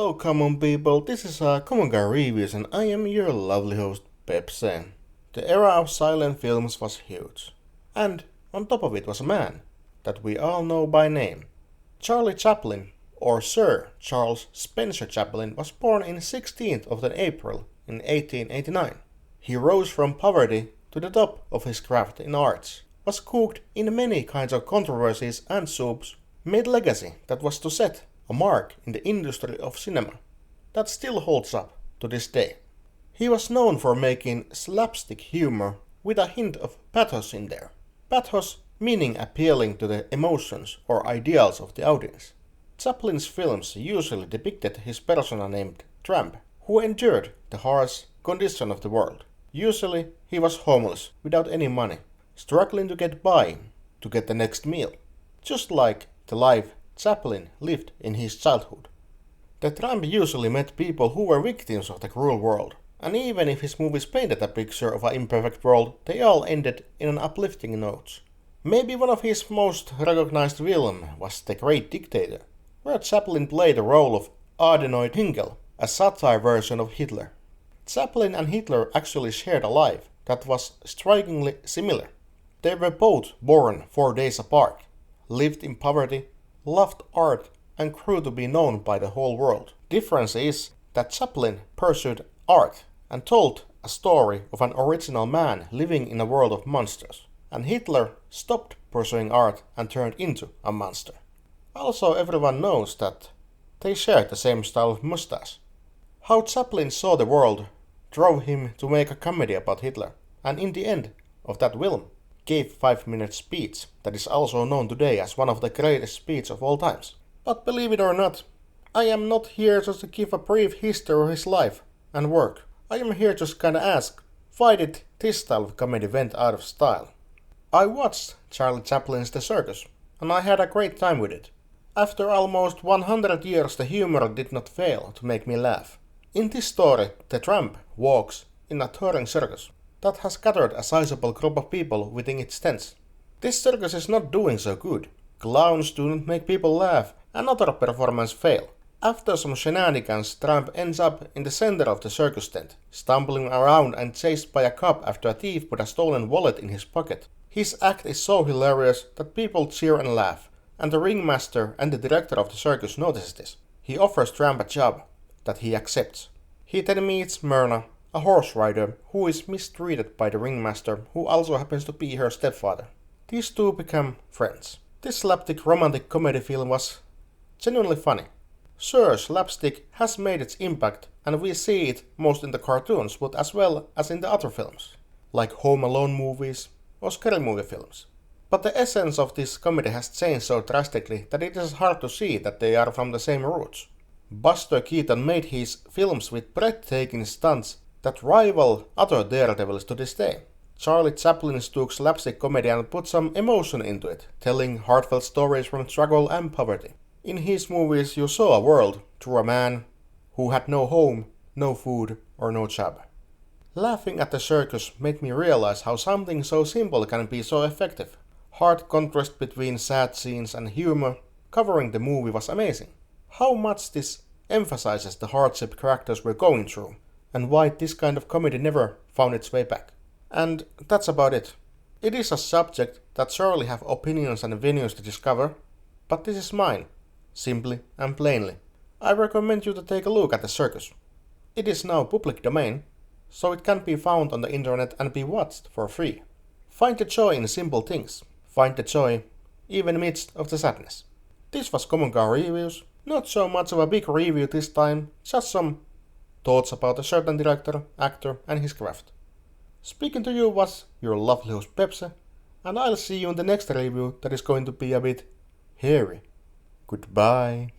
Hello common people, this is Common Guy Reviews and I am your lovely host Pepsi. The era of silent films was huge. And on top of it was a man that we all know by name. Charlie Chaplin, or Sir Charles Spencer Chaplin, was born in 16th of April in 1889. He rose from poverty to the top of his craft in arts, was cooked in many kinds of controversies and soups, made legacy that was to set a mark in the industry of cinema that still holds up to this day. He was known for making slapstick humor with a hint of pathos in there. Pathos meaning appealing to the emotions or ideals of the audience. Chaplin's films usually depicted his persona named Tramp, who endured the harsh condition of the world. Usually he was homeless, without any money, struggling to get by, to get the next meal. Just like the life Chaplin lived in his childhood. The Tramp usually met people who were victims of the cruel world, and even if his movies painted a picture of an imperfect world, they all ended in an uplifting note. Maybe one of his most recognized films was The Great Dictator, where Chaplin played the role of Adenoid Hüngel, a satire version of Hitler. Chaplin and Hitler actually shared a life that was strikingly similar. They were both born 4 days apart, lived in poverty, loved art and grew to be known by the whole world. Difference is that Chaplin pursued art and told a story of an original man living in a world of monsters, and Hitler stopped pursuing art and turned into a monster. Also, everyone knows that they shared the same style of mustache. How Chaplin saw the world drove him to make a comedy about Hitler, and in the end of that film gave 5-minute speech that is also known today as one of the greatest speeches of all times. But believe it or not, I am not here just to give a brief history of his life and work. I am here just kinda ask, why did this style of comedy went out of style? I watched Charlie Chaplin's The Circus, and I had a great time with it. After almost 100 years the humor did not fail to make me laugh. In this story, the tramp walks in a touring circus that has gathered a sizable group of people within its tents. This circus is not doing so good. Clowns do not make people laugh and other performances fail. After some shenanigans, Tramp ends up in the center of the circus tent, stumbling around and chased by a cop after a thief put a stolen wallet in his pocket. His act is so hilarious that people cheer and laugh, and the ringmaster and the director of the circus notices this. He offers Tramp a job that he accepts. He then meets Myrna, a horse rider who is mistreated by the ringmaster, who also happens to be her stepfather. These two become friends. This slapstick romantic comedy film was genuinely funny. Sure, slapstick has made its impact, and we see it most in the cartoons, but as well as in the other films, like Home Alone movies or scary movie films. But the essence of this comedy has changed so drastically that it is hard to see that they are from the same roots. Buster Keaton made his films with breathtaking stunts that rival other daredevils to this day. Charlie Chaplin took slapstick comedy and put some emotion into it, telling heartfelt stories from struggle and poverty. In his movies you saw a world through a man who had no home, no food or no job. Laughing at the circus made me realize how something so simple can be so effective. Hard contrast between sad scenes and humor covering the movie was amazing. How much this emphasizes the hardship characters were going through, and why this kind of comedy never found its way back. And that's about it. It is a subject that surely have opinions and venues to discover, but this is mine, simply and plainly. I recommend you to take a look at the circus. It is now public domain, so it can be found on the internet and be watched for free. Find the joy in simple things. Find the joy even amidst of the sadness. This was Common Guy Reviews. Not so much of a big review this time, just some thoughts about a certain director, actor and his craft. Speaking to you was your lovely host Pepsi, and I'll see you in the next review that is going to be a bit hairy. Goodbye.